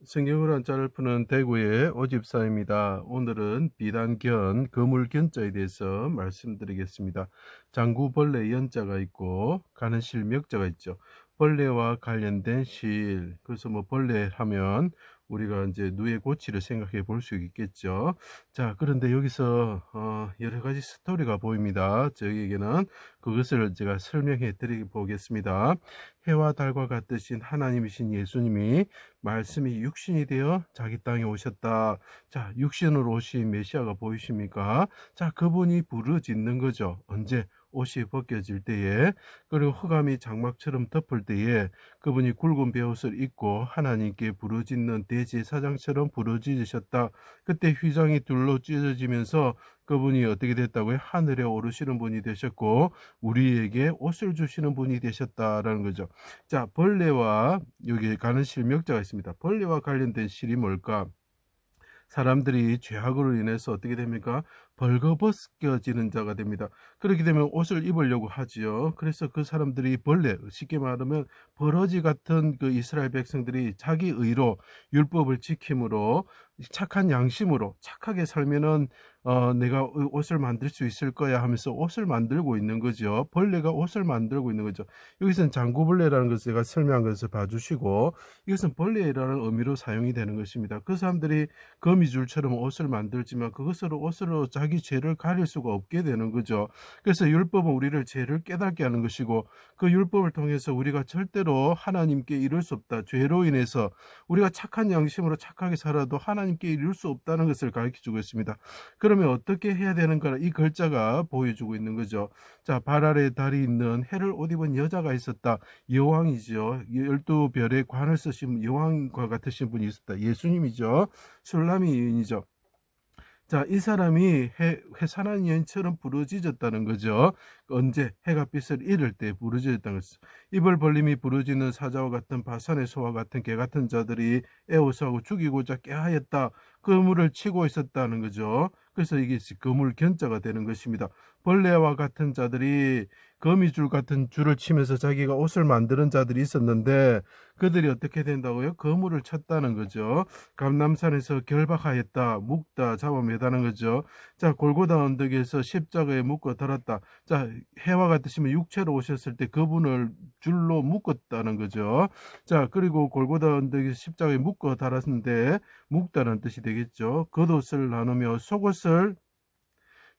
성경을 한자를 푸는 대구의 오집사입니다. 오늘은 비단견, 거물견자에 대해서 말씀드리겠습니다. 장구벌레 연자가 있고 가는 실명자가 있죠. 벌레와 관련된 실, 그래서 뭐 벌레 하면 우리가 이제 누에 고치를 생각해 볼 수 있겠죠. 자, 그런데 여기서 여러 가지 스토리가 보입니다. 저희에게는 그것을 제가 설명해 드리 보겠습니다. 해와 달과 같으신 하나님이신 예수님이 말씀이 육신이 되어 자기 땅에 오셨다. 자, 육신으로 오신 메시아가 보이십니까? 자, 그분이 부르짖는 거죠. 언제? 옷이 벗겨질 때에, 그리고 흑암이 장막처럼 덮을 때에 그분이 굵은 베옷을 입고 하나님께 부르짖는 대제사장처럼 부르짖으셨다. 그때 휘장이 둘로 찢어지면서 그분이 어떻게 됐다고요? 하늘에 오르시는 분이 되셨고 우리에게 옷을 주시는 분이 되셨다라는 거죠. 자, 벌레와 여기 가는 실명자가 있습니다. 벌레와 관련된 실이 뭘까? 사람들이 죄악으로 인해서 어떻게 됩니까? 벌거벗겨지는 자가 됩니다. 그렇게 되면 옷을 입으려고 하지요. 그래서 그 사람들이 벌레, 쉽게 말하면 버러지 같은 그 이스라엘 백성들이 자기 의로 율법을 지킴으로 착한 양심으로 착하게 살면은 내가 옷을 만들 수 있을 거야 하면서 옷을 만들고 있는 거죠. 벌레가 옷을 만들고 있는 거죠. 여기서는 장구벌레라는 것을 제가 설명한 것을 봐주시고, 이것은 벌레라는 의미로 사용이 되는 것입니다. 그 사람들이 거미줄처럼 옷을 만들지만 그것으로 옷으로 자기 죄를 가릴 수가 없게 되는 거죠. 그래서 율법은 우리를 죄를 깨닫게 하는 것이고, 그 율법을 통해서 우리가 절대로 하나님께 이룰 수 없다. 죄로 인해서 우리가 착한 양심으로 착하게 살아도 하나님께 이룰 수 없다는 것을 가르쳐주고 있습니다. 그러면 어떻게 해야 되는가? 이 글자가 보여주고 있는 거죠. 자, 발 아래 달이 있는 해를 옷 입은 여자가 있었다. 여왕이죠. 12별의 관을 쓰신 여왕과 같으신 분이 있었다. 예수님이죠. 술람이 여인이죠. 자, 이 사람이 회사난 여인처럼 부르짖었다는 거죠. 언제? 해가 빛을 잃을 때 부르짖었다는 것이죠. 입을 벌림이 부르짖는 사자와 같은 바산의 소와 같은 개 같은 자들이 애호소하고 죽이고자 꾀하였다. 그물을 치고 있었다는 거죠. 그래서 이게 그물 견자가 되는 것입니다. 벌레와 같은 자들이 거미줄 같은 줄을 치면서 자기가 옷을 만드는 자들이 있었는데 그들이 어떻게 된다고요? 거물을 쳤다는 거죠. 감람산에서 결박하였다, 묶다, 잡아 매다는 거죠. 자, 골고다 언덕에서 십자가에 묶어 달았다. 자, 해와 같으시면 육체로 오셨을 때 그분을 줄로 묶었다는 거죠. 자, 그리고 골고다 언덕에서 십자가에 묶어 달았는데 묶다는 뜻이 되겠죠. 겉옷을 나누며 속옷을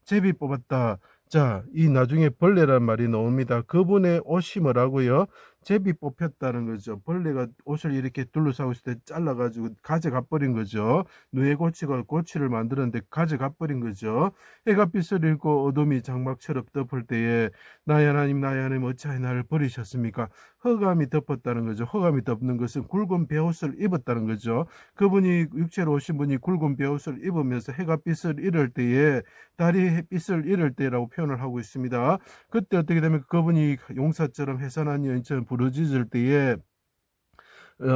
제비 뽑았다. 자, 이 나중에 벌레란 말이 나옵니다. 그분의 옷이 뭐라고요? 제비 뽑혔다는 거죠. 벌레가 옷을 이렇게 둘러싸고 있을 때 잘라가지고 가져가 버린 거죠. 누에고치가 고치를 만드는데 가져가 버린 거죠. 해가 빛을 잃고 어둠이 장막처럼 덮을 때에 나의 하나님 나의 하나님 어찌하여 나를 버리셨습니까? 흑암이 덮었다는 거죠. 흑암이 덮는 것은 굵은 베옷을 입었다는 거죠. 그분이 육체로 오신 분이 굵은 베옷을 입으면서 해가 빛을 잃을 때에 달이 햇빛을 잃을 때라고 표현을 하고 있습니다. 그때 어떻게 되면 그분이 용사처럼 해산한 여인처럼 부르짖을 때에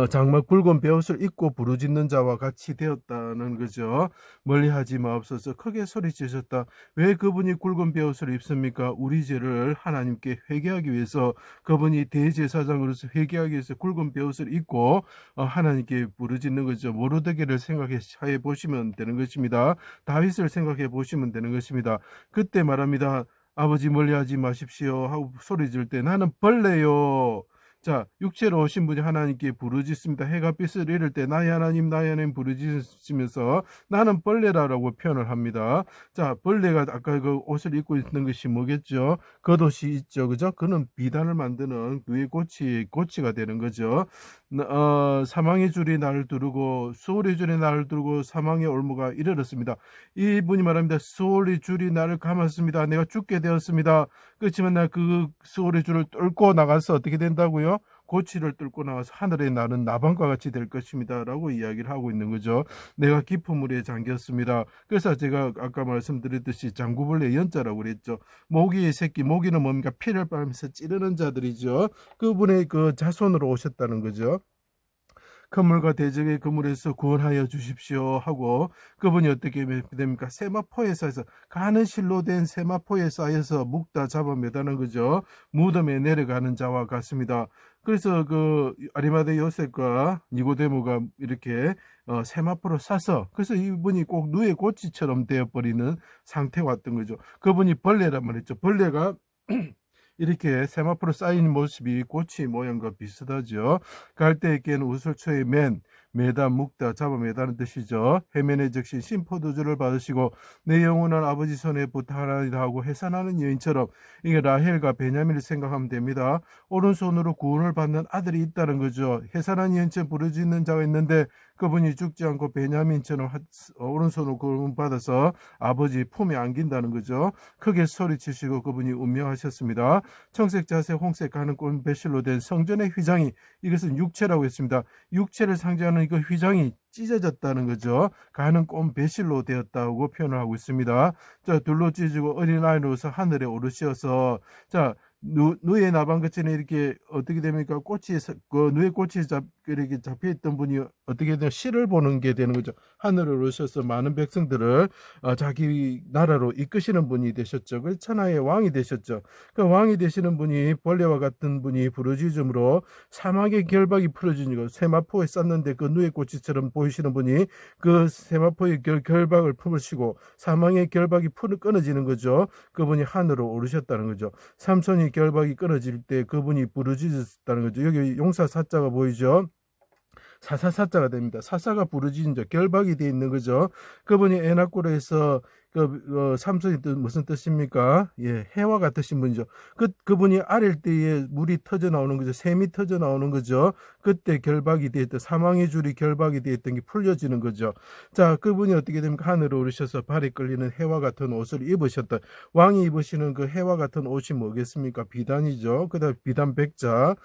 장막 굵은 베옷을 입고 부르짖는 자와 같이 되었다는 거죠. 멀리하지 마옵소서. 크게 소리치셨다. 왜 그분이 굵은 베옷을 입습니까? 우리 죄를 하나님께 회개하기 위해서 그분이 대제사장으로서 회개하기 위해서 굵은 베옷을 입고 하나님께 부르짖는 거죠. 모르드게를 생각해 보시면 되는 것입니다. 다윗을 생각해 보시면 되는 것입니다. 그때 말합니다. 아버지 멀리하지 마십시오 하고 소리 질 때 나는 벌레요. 자, 육체로 오신 분이 하나님께 부르짖습니다. 해가 빛을 잃을 때 나의 하나님 나의 하나님 부르짖으면서 나는 벌레라고 표현을 합니다. 자, 벌레가 아까 그 옷을 입고 있는 것이 뭐겠죠? 겉옷이 있죠. 그죠? 그는 비단을 만드는 그의 고치가 되는 거죠. 사망의 줄이 나를 두르고 수월의 줄이 나를 두르고 사망의 올무가 이르렀습니다. 이분이 말합니다. 수월의 줄이 나를 감았습니다. 내가 죽게 되었습니다. 그렇지만 나 그 수월의 줄을 뚫고 나가서 어떻게 된다고요? 고치를 뚫고 나와서 하늘에 나는 나방과 같이 될 것입니다. 라고 이야기를 하고 있는 거죠. 내가 깊은 물에 잠겼습니다. 그래서 제가 아까 말씀드렸듯이 장구벌레 연자라고 그랬죠. 모기의 새끼, 모기는 뭡니까? 피를 빨면서 찌르는 자들이죠. 그분의 그 자손으로 오셨다는 거죠. 그물과 대적의 그물에서 구원하여 주십시오 하고 그분이 어떻게 됩니까? 세마포에 쌓여서 가는 실로 된 세마포에 쌓여서 묶다 잡아 매다는 거죠. 무덤에 내려가는 자와 같습니다. 그래서 그 아리마대 요셉과 니고데모가 이렇게 세마포로 싸서, 그래서 이분이 꼭 누에 고치처럼 되어버리는 상태가 왔던 거죠. 그분이 벌레란 말이죠. 벌레가 이렇게 세마포로 쌓인 모습이 꼬치 모양과 비슷하죠. 갈대에게는 우슬초의 매다 묵다 잡아 매다는 뜻이죠. 해면에 적신 신포도주를 받으시고 내 영혼을 아버지 손에 부탁하리다 하고 해산하는 여인처럼, 이게 라헬과 베냐민을 생각하면 됩니다. 오른손으로 구원을 받는 아들이 있다는 거죠. 해산한 여인처럼 부르짖는 자가 있는데 그분이 죽지 않고 베냐민처럼 오른손으로 구원 받아서 아버지 품에 안긴다는 거죠. 크게 소리치시고 그분이 운명하셨습니다. 청색, 자색, 홍색 가는 꽃 배실로 된 성전의 휘장이, 이것은 육체라고 했습니다. 육체를 상징하는 그 휘장이 찢어졌다는 거죠. 가는 꽃 배실로 되었다고 표현을 하고 있습니다. 자, 둘로 찢어지고 어린아이로서 하늘에 오르셔서, 자, 누에 나방같이 이렇게 어떻게 됩니까? 그 누에 꽃이 이렇게 잡혀있던 분이 어떻게 되나 씨를 보는 게 되는 거죠. 하늘에 오르셔서 많은 백성들을 자기 나라로 이끄시는 분이 되셨죠. 그 천하의 왕이 되셨죠. 그 왕이 되시는 분이 벌레와 같은 분이 부르짖음으로 사막의 결박이 풀어지니까, 세마포에 쌌는데 그 누에 꽃이처럼 보이시는 분이 그 세마포의 결박을 품으시고 사망의 결박이 끊어지는 거죠. 그분이 하늘로 오르셨다는 거죠. 삼손이 결박이 끊어질 때 그분이 부르짖었다는 거죠. 여기 용사 사자가 보이죠. 사사사자가 됩니다. 사사가 부르짖은 자, 결박이 되어 있는 거죠. 그분이 에나코르에서 삼손이 무슨 뜻입니까? 예, 해와 같으신 분이죠. 그분이 아릴 때에 물이 터져 나오는 거죠. 샘이 터져 나오는 거죠. 그때 결박이 되었던, 사망의 줄이 결박이 되었던 게 풀려지는 거죠. 자, 그분이 어떻게 됩니까? 하늘에 오르셔서 발에 끌리는 해와 같은 옷을 입으셨다. 왕이 입으시는 그 해와 같은 옷이 뭐겠습니까? 비단이죠. 그다음 비단 백자,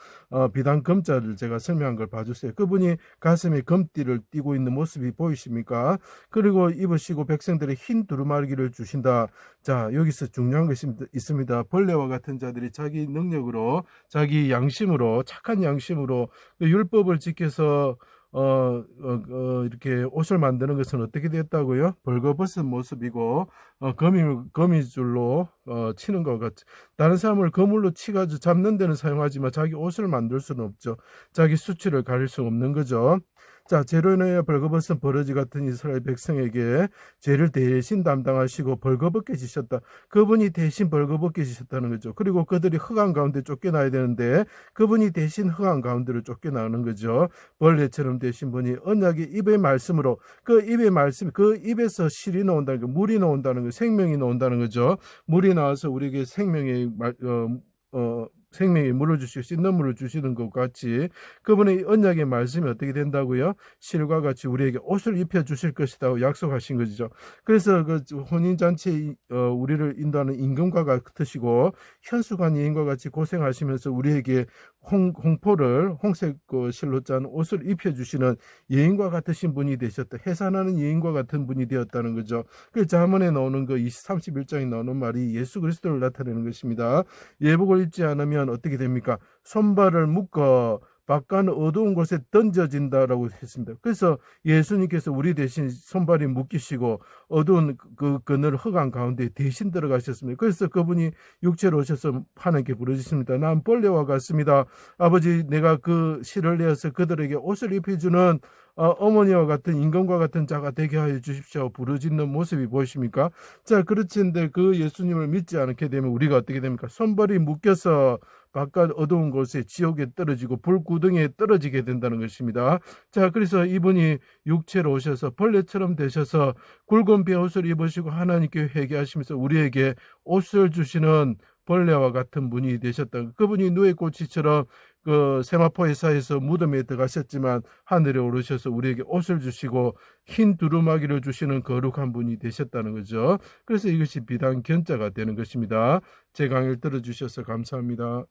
비단 금자를 제가 설명한 걸 봐주세요. 그분이 가슴에 금띠를 띠고 있는 모습이 보이십니까? 그리고 입으시고 백성들의 흰 두루마기를 주신다. 자, 여기서 중요한 것이 있습니다. 벌레와 같은 자들이 자기 능력으로, 자기 양심으로, 착한 양심으로 율법을 지켜서 이렇게 옷을 만드는 것은 어떻게 됐다고요? 벌거벗은 모습이고, 거미줄로 치는 것 같죠. 다른 사람을 거물로 치가지고 잡는 데는 사용하지만 자기 옷을 만들 수는 없죠. 자기 수치를 가릴 수 없는 거죠. 자, 죄로 인하여 벌거벗은 버러지 같은 이스라엘 백성에게 죄를 대신 담당하시고 벌거벗겨지셨다. 그분이 대신 벌거벗겨지셨다는 거죠. 그리고 그들이 흑암 가운데 쫓겨나야 되는데 그분이 대신 흑암 가운데로 쫓겨나는 거죠. 벌레처럼 되신 분이 언약의 입의 말씀으로, 그 입의 말씀, 그 입에서 실이 나온다는 거, 물이 나온다는 거, 생명이 나온다는 거죠. 물이 나와서 우리에게 생명의 물을 주시고 씻는 물을 주시는 것 같이 그분의 언약의 말씀이 어떻게 된다고요? 실과 같이 우리에게 옷을 입혀 주실 것이라고 약속하신 거죠. 그래서 그 혼인잔치에 우리를 인도하는 임금과 같으시고 현숙한 여인과 같이 고생하시면서 우리에게 홍포를 홍색 실로 짠 옷을 입혀 주시는 여인과 같으신 분이 되셨다. 해산하는 여인과 같은 분이 되었다는 거죠. 그 자문에 나오는 그 31장에 나오는 말이 예수 그리스도를 나타내는 것입니다. 예복을 입지 않으면 어떻게 됩니까? 손발을 묶어 바깥 어두운 곳에 던져진다라고 했습니다. 그래서 예수님께서 우리 대신 손발이 묶이시고 어두운 그 그늘 흑암 가운데 대신 들어가셨습니다. 그래서 그분이 육체로 오셔서 하나님께 부르짖습니다. 난 벌레와 같습니다. 아버지, 내가 그 실을 내어서 그들에게 옷을 입혀주는 어머니와 같은 임금과 같은 자가 되게 하여 주십시오. 부르짖는 모습이 보이십니까? 자, 그렇지인데 그 예수님을 믿지 않게 되면 우리가 어떻게 됩니까? 손발이 묶여서 바깥 어두운 곳에 지옥에 떨어지고 불구덩이에 떨어지게 된다는 것입니다. 자, 그래서 이분이 육체로 오셔서 벌레처럼 되셔서 굵은 베옷을 입으시고 하나님께 회개하시면서 우리에게 옷을 주시는 벌레와 같은 분이 되셨다. 그분이 누에 꼬치처럼 그 세마포 회사에서 무덤에 들어가셨지만 하늘에 오르셔서 우리에게 옷을 주시고 흰 두루마기를 주시는 거룩한 분이 되셨다는 거죠. 그래서 이것이 비단 견자가 되는 것입니다. 제 강의를 들어주셔서 감사합니다.